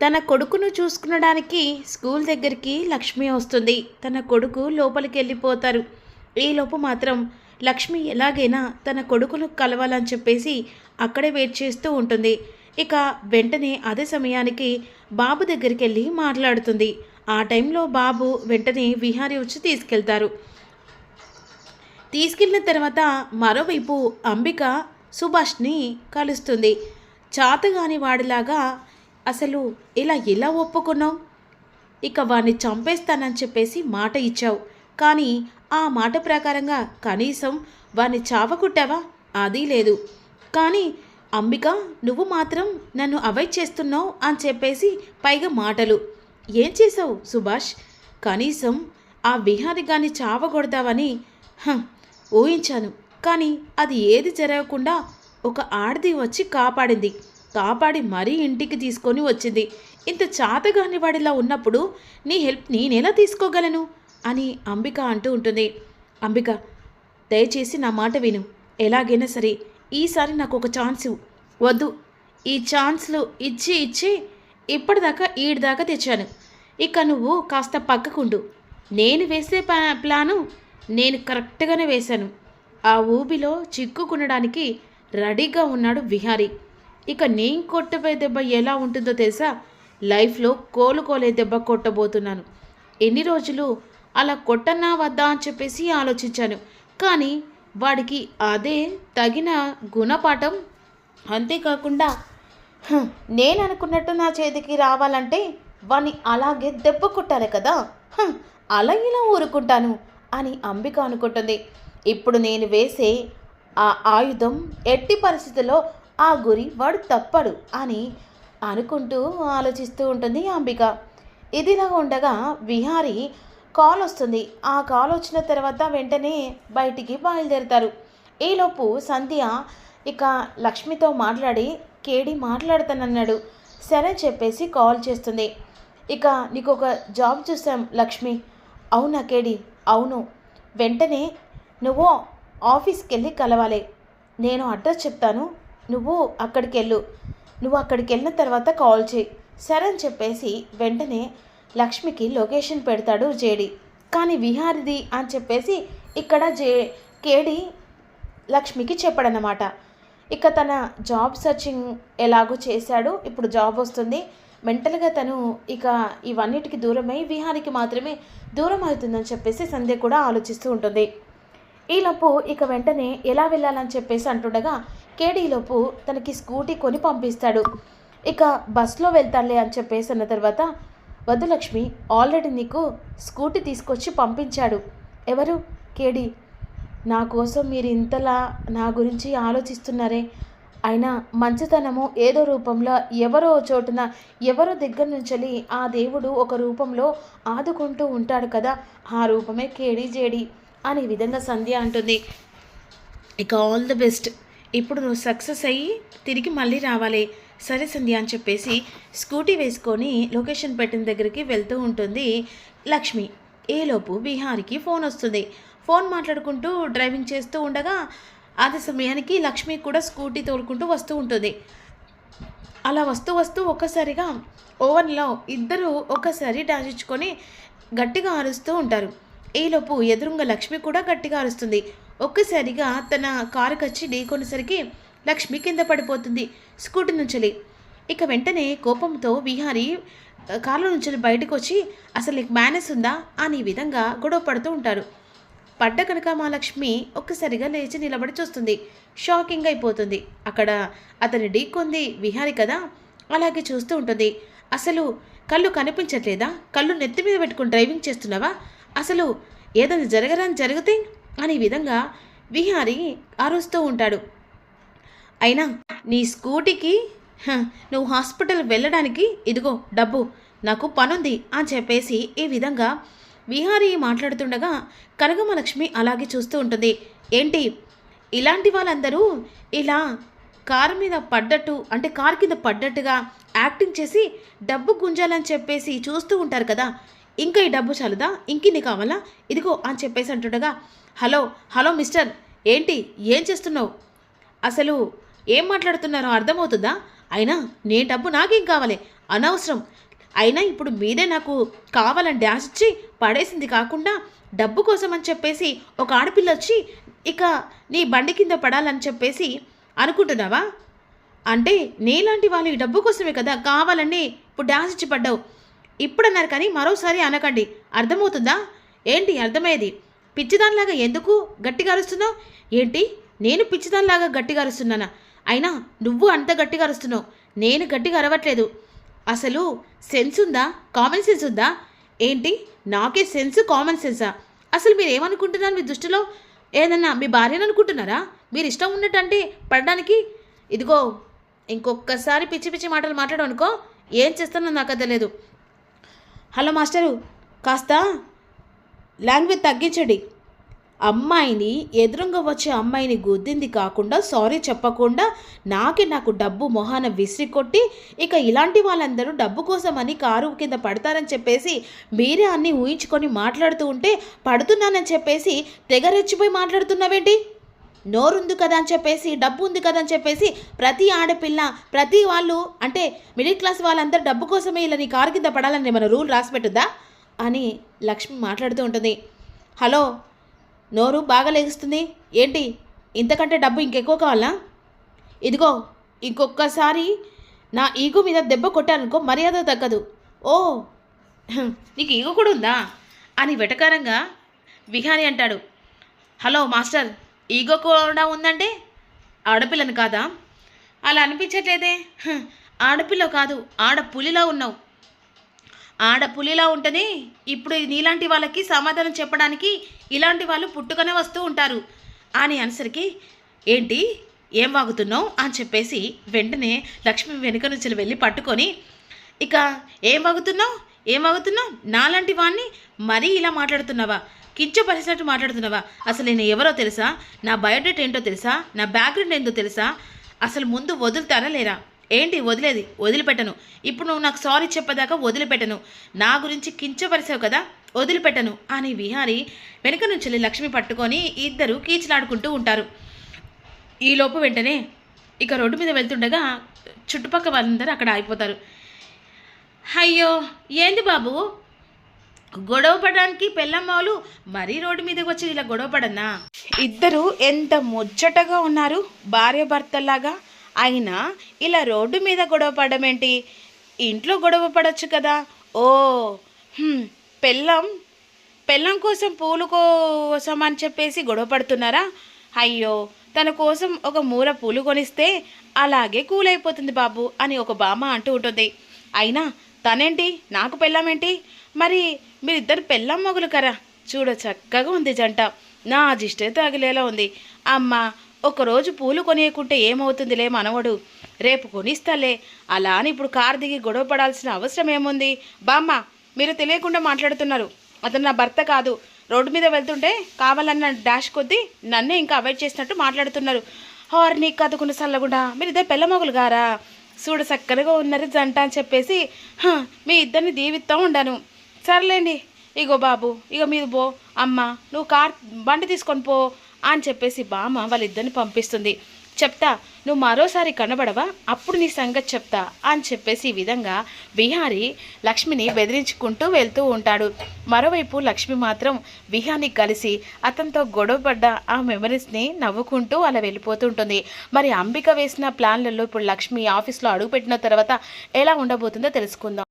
తన కొడుకును చూసుకునడానికి స్కూల్ దగ్గరికి లక్ష్మి వస్తుంది. తన కొడుకు లోపలికి వెళ్ళిపోతారు. ఈలోపు మాత్రం లక్ష్మి ఎలాగైనా తన కొడుకును కలవాలని చెప్పేసి అక్కడే వెయిట్ చేస్తూ ఉంటుంది. ఇక వెంటనే అదే సమయానికి బాబు దగ్గరికి వెళ్ళి మాట్లాడుతుంది. ఆ టైంలో బాబు వెంటనే విహారీ వచ్చి తీసుకెళ్తారు. తీసుకెళ్ళిన తర్వాత మరోవైపు అంబిక సుభాష్ని కలుస్తుంది. చాతగాని వాడిలాగా అసలు ఇలా ఎలా ఒప్పుకున్నావు? ఇక వాడిని చంపేస్తానని చెప్పేసి మాట ఇచ్చావు, కానీ ఆ మాట ప్రకారంగా కనీసం వాడిని చావకుట్టావా? అది లేదు. కానీ అంబిక, నువ్వు మాత్రం నన్ను అవాయిడ్ చేస్తున్నావు అని చెప్పేసి పైగా మాటలు. ఏం చేసావు సుభాష్? కనీసం ఆ విహారి గాని చావగొడతావని ఊహించాను, కానీ అది ఏది జరగకుండా ఒక ఆడది వచ్చి కాపాడి మరీ ఇంటికి తీసుకొని వచ్చింది. ఇంత చాతగాని వాడిలా ఉన్నప్పుడు నీ హెల్ప్ నేనెలా తీసుకోగలను అని అంబిక అంటూ ఉంటుంది. అంబిక, దయచేసి నా మాట విను. ఎలాగైనా సరే ఈసారి నాకు ఒక ఛాన్స్ ఇవ్వు. వద్దు, ఈ ఛాన్స్లు ఇచ్చి ఇప్పటిదాకా ఈడిదాకా తెచ్చాను. ఇక నువ్వు కాస్త పక్కకుండు. నేను వేసే ప్లాను నేను కరెక్ట్గానే వేశాను. ఆ ఊబిలో చిక్కుకునడానికి రెడీగా ఉన్నాడు విహారీ. ఇక నేను కొట్టబోయే దెబ్బ ఎలా ఉంటుందో తెలుసా? లైఫ్లో కోలుకోలే దెబ్బ కొట్టబోతున్నాను. ఎన్ని రోజులు అలా కొట్టన్నా వద్దా అని చెప్పేసి ఆలోచించాను, కానీ వాడికి అదే తగిన గుణపాఠం. అంతేకాకుండా నేను అనుకున్నట్టు నా చేతికి రావాలంటే వాణ్ణి అలాగే దెబ్బ కొట్టాలి కదా, అలా ఇలా ఊరుకుంటాను అని అంబిక అనుకుంటుంది. ఇప్పుడు నేను వేసే ఆ ఆయుధం ఎట్టి పరిస్థితుల్లో ఆ గురి వాడు తప్పడు అని అనుకుంటూ ఆలోచిస్తూ ఉంటుంది అంబిక. ఇదిలా ఉండగా విహారీ కాల్ వస్తుంది. ఆ కాల్ వచ్చిన తర్వాత వెంటనే బయటికి బయలుదేరుతారు. ఈలోపు సంధ్య ఇక లక్ష్మితో మాట్లాడి కేడి మాట్లాడతానన్నాడు. సరే చెప్పేసి కాల్ చేస్తుంది. ఇక నీకు ఒక జాబ్ చూసాం లక్ష్మి. అవునా కేడి? అవును. వెంటనే నువ్వు ఆఫీస్కి వెళ్ళి కలవాలి. నేను అడ్రస్ చెప్తాను, నువ్వు అక్కడికి వెళ్ళు. నువ్వు అక్కడికి వెళ్ళిన తర్వాత కాల్ చేయి. సరే అని చెప్పేసి వెంటనే లక్ష్మికి లొకేషన్ పెడతాడు జేడి. కానీ విహారిది అని చెప్పేసి ఇక్కడ కేడి లక్ష్మికి చెప్పడనమాట. ఇక తన జాబ్ సర్చింగ్ ఎలాగో చేశాడు, ఇప్పుడు జాబ్ వస్తుంది. మెంటల్గా తను ఇక ఇవన్నిటికి దూరమై విహారికి మాత్రమే దూరం అవుతుందని చెప్పేసి సంధ్య కూడా ఆలోచిస్తూ ఉంటుంది. ఈలోపు ఇక వెంటనే ఎలా వెళ్ళాలని చెప్పేసి అంటుండగా కేడీలోపు తనకి స్కూటీ కొని పంపిస్తాడు. ఇక బస్లో వెళ్తానులే అని చెప్పేసి అన్న తర్వాత, వద్దు లక్ష్మి, ఆల్రెడీ నీకు స్కూటీ తీసుకొచ్చి పంపించాడు. ఎవరు? కేడీ. నా కోసం మీరు ఇంతలా నా గురించి ఆలోచిస్తున్నారే, అయినా మంచితనము ఏదో రూపంలో ఎవరో చోటున ఎవరో దగ్గర నుంచి ఆ దేవుడు ఒక రూపంలో ఆదుకుంటూ ఉంటాడు కదా, ఆ రూపమే కేడీ జేడి అనే విధంగా సంధ్య అంటుంది. ఇక ఆల్ ది బెస్ట్. ఇప్పుడు నువ్వు సక్సెస్ అయ్యి తిరిగి మళ్ళీ రావాలి. సరే సంధ్య అని చెప్పేసి స్కూటీ వేసుకొని లొకేషన్ పెట్టిన దగ్గరికి వెళ్తూ ఉంటుంది లక్ష్మి. ఏలోపు విహారికి ఫోన్ వస్తుంది. ఫోన్ మాట్లాడుకుంటూ డ్రైవింగ్ చేస్తూ ఉండగా అదే సమయానికి లక్ష్మి కూడా స్కూటీ తోలుకుంటూ వస్తూ ఉంటుంది. అలా వస్తూ ఒక్కసారిగా ఓవెన్లో ఇద్దరు ఒక్కసారి డాష్ ఇచ్చుకొని గట్టిగా అరుస్తూ ఉంటారు. ఈలోపు ఎదురుగా లక్ష్మి కూడా గట్టిగా అరుస్తుంది. ఒక్కసారిగా తన కారుకి వచ్చి ఢీకొనేసరికి లక్ష్మి కింద పడిపోతుంది స్కూటీ నుంచి. ఇక వెంటనే కోపంతో విహారీ కారులో నుంచి బయటకు వచ్చి, అసలు నీకు మేనస్ ఉందా అని విధంగా గొడవ పడుతూ ఉంటారు. పడ్డ కనుక మా లక్ష్మి ఒక్కసారిగా లేచి నిలబడి చూస్తుంది. షాకింగ్ అయిపోతుంది. అక్కడ అతని ఢీకొంది విహారీ కదా, అలాగే చూస్తూ ఉంటుంది. అసలు కళ్ళు కనిపించట్లేదా? కళ్ళు నెత్తి మీద పెట్టుకుని డ్రైవింగ్ చేస్తున్నావా? అసలు ఏదైనా జరగరాని జరిగితే అనే విధంగా విహారీ అరుస్తూ ఉంటాడు. అయినా నీ స్కూటీకి నువ్వు హాస్పిటల్ వెళ్ళడానికి ఇదిగో డబ్బు, నాకు పనుంది అని చెప్పేసి ఈ విధంగా విహారీ మాట్లాడుతుండగా కనకమలక్ష్మి అలాగే చూస్తూ ఉంటుంది. ఏంటి ఇలాంటి వాళ్ళందరూ ఇలా కారు మీద పడ్డట్టు, అంటే కారు కింద పడ్డట్టుగా యాక్టింగ్ చేసి డబ్బు గుంజాలని చెప్పేసి చూస్తూ ఉంటారు కదా, ఇంకా ఈ డబ్బు చాలదా? ఇంకిన్ని కావాలా? ఇదిగో అని చెప్పేసి అంటుండగా, హలో మిస్టర్, ఏంటి ఏం చేస్తున్నావు? అసలు ఏం మాట్లాడుతున్నారో అర్థమవుతుందా? అయినా నీ డబ్బు నాకేం కావాలి? అనవసరం. అయినా ఇప్పుడు మీరే నాకు కావాలని డ్యాష్ ఇచ్చి పడేసింది కాకుండా డబ్బు కోసం అని చెప్పేసి ఒక ఆడపిల్ల వచ్చి ఇక నీ బండి కింద పడాలని చెప్పేసి అనుకుంటున్నావా? అంటే నీలాంటి వాళ్ళు ఈ డబ్బు కోసమే కదా కావాలని ఇప్పుడు డ్యాన్స్ ఇచ్చి పడ్డావు. ఇప్పుడు అన్నారు కానీ మరోసారి అనకండి. అర్థమవుతుందా? ఏంటి అర్థమయ్యేది? పిచ్చిదానిలాగా ఎందుకు గట్టిగా అరుస్తున్నావు? ఏంటి నేను పిచ్చిదానిలాగా గట్టిగా అరుస్తున్నానా? అయినా నువ్వు అంత గట్టిగా అరుస్తున్నావు, నేను గట్టిగా అరవట్లేదు. అసలు సెన్స్ ఉందా? కామన్ సెన్స్ ఉందా? ఏంటి నాకే సెన్స్ కామన్ సెన్సా? అసలు మీరు ఏమనుకుంటున్నారు? మీ దృష్టిలో ఏదన్నా మీ భార్యను అనుకుంటున్నారా? మీరు ఇష్టం ఉన్నట్టంటే పడడానికి? ఇదిగో ఇంకొకసారి పిచ్చి పిచ్చి మాటలు మాట్లాడనుకో ఏం చేస్తానో నాకు తెలియదు. హలో మాస్టరు, కాస్త లాంగ్వేజ్ తగ్గించండి. అమ్మాయిని ఎదురుగా వచ్చే అమ్మాయిని గుద్దింది కాకుండా సారీ చెప్పకుండా నాకు డబ్బు మొహాన విసిరి కొట్టి ఇక ఇలాంటి వాళ్ళందరూ డబ్బు కోసమని కారు కింద పడతారని చెప్పేసి మీరే అన్నీ ఊహించుకొని మాట్లాడుతూ ఉంటే పడుతున్నానని చెప్పేసి తెగరెచ్చిపోయి మాట్లాడుతున్నావేంటి? నోరుంది కదా అని చెప్పేసి డబ్బు ఉంది కదా అని చెప్పేసి ప్రతి ఆడపిల్ల ప్రతి వాళ్ళు అంటే మిడిల్ క్లాస్ వాళ్ళందరూ డబ్బు కోసమే ఇలా నీ కారు కింద పడాలని మన రూల్ రాసి పెట్టుద్దా అని లక్ష్మి మాట్లాడుతూ ఉంటుంది. హలో, నోరు బాగా లేగుస్తుంది ఏంటి? ఇంతకంటే డబ్బు ఇంకెక్కువ కావాలా? ఇదిగో ఇంకొకసారి నా ఈగో మీద దెబ్బ కొట్టానుకో మర్యాద తగ్గదు. ఓ నీకు ఈగో కూడా ఉందా అని వెటకారంగా విహారీ అంటాడు. హలో మాస్టర్, ఈగో కూడా ఉందంటే ఆడపిల్లని కాదా? అలా అనిపించట్లేదే. ఆడపిల్ల కాదు, ఆడపులిలా ఉన్నావు. ఆడపులిలా ఉంటేనే ఇప్పుడు నీలాంటి వాళ్ళకి సమాధానం చెప్పడానికి ఇలాంటి వాళ్ళు పుట్టుకనే వస్తూ ఉంటారు అని అనేసరికి ఏంటి ఏం వాగుతున్నావు అని చెప్పేసి వెంటనే లక్ష్మి వెనుక నుంచి వెళ్ళి పట్టుకొని ఇక ఏం వాగుతున్నావు నాలాంటి వాడిని మరీ ఇలా మాట్లాడుతున్నావా? కించపరిచినట్టు మాట్లాడుతున్నావా? అసలు నేను ఎవరో తెలుసా? నా బయోడేటా ఏంటో తెలుసా? నా బ్యాక్గ్రౌండ్ ఏంటో తెలుసా? అసలు ముందు వదులుతారా లేరా? ఏంటి వదిలేది? వదిలిపెట్టను. ఇప్పుడు నువ్వు నాకు సారీ చెప్పదాకా వదిలిపెట్టను. నా గురించి కించపరిచావు కదా, వదిలిపెట్టను అని విహారీ వెనుక నుంచి లక్ష్మి పట్టుకొని ఇద్దరు కీచులాడుకుంటూ ఉంటారు. ఈలోపు వెంటనే ఇక రోడ్డు మీద వెళ్తుండగా చుట్టుపక్కల వాళ్ళందరూ అక్కడ ఆగిపోతారు. అయ్యో ఏంది బాబు, గొడవ పడడానికి పెళ్ళమ్మలు మరీ రోడ్డు మీదకి వచ్చి ఇలా గొడవ పడన్నా? ఇద్దరు ఎంత ముచ్చటగా ఉన్నారు భార్య భర్తలాగా, అయినా ఇలా రోడ్డు మీద గొడవ పడడం ఏంటి? ఇంట్లో గొడవ పడవచ్చు కదా. ఓ పెళ్ళం కోసం పూలు కోసం అని చెప్పేసి గొడవ పడుతున్నారా? అయ్యో తన కోసం ఒక మూర పూలు కొనిస్తే అలాగే కూలైపోతుంది బాబు అని ఒక బామ్మ అంటూ ఉంటుంది. అయినా తనేంటి నాకు పెళ్ళామేంటి? మరి మీరిద్దరు పెళ్ళం మొగులు కరా? చూడ చక్కగా ఉంది జంట, నా జిష్టే తగిలేలా ఉంది. అమ్మ ఒకరోజు పూలు కొనియకుంటే ఏమవుతుందిలే మనవడు, రేపు కొనిస్తాలే. అలా అని ఇప్పుడు కారు దిగి గొడవ పడాల్సిన అవసరం ఏముంది? బామ్మ మీరు తెలియకుండా మాట్లాడుతున్నారు. అతను నా భర్త కాదు. రోడ్డు మీద వెళ్తుంటే కావాలన్న డాష్ కొద్దీ నన్నే ఇంకా అవాయిడ్ చేసినట్టు మాట్లాడుతున్నారు. హార్ని కదుకున్న సల్లగుండా మీరు ఇద్దరు పెళ్ళమొగులు గారా? చూడ చక్కగా ఉన్నారు జంట అని చెప్పేసి మీ ఇద్దరిని దీవిస్తూ ఉండాను. సర్లేండి, ఇగో బాబు ఇగో మీరు పో, అమ్మ నువ్వు బండి తీసుకొని పో అని చెప్పేసి బామ్మ వాళ్ళిద్దరిని పంపిస్తుంది. చెప్తా, నువ్వు మరోసారి కనబడవా అప్పుడు నీ సంగతి చెప్తా అని చెప్పేసి ఈ విధంగా విహారీ లక్ష్మిని బెదిరించుకుంటూ వెళ్తూ ఉంటాడు. మరోవైపు లక్ష్మి మాత్రం విహాన్ని కలిసి అతనితో గొడవపడ్డ ఆ మెమరీస్ని నవ్వుకుంటూ అలా వెళ్ళిపోతుంటుంది. మరి అంబిక వేసిన ప్లాన్లలో ఇప్పుడు లక్ష్మి ఆఫీస్లో అడుగుపెట్టిన తర్వాత ఎలా ఉండబోతుందో తెలుసుకుందాం.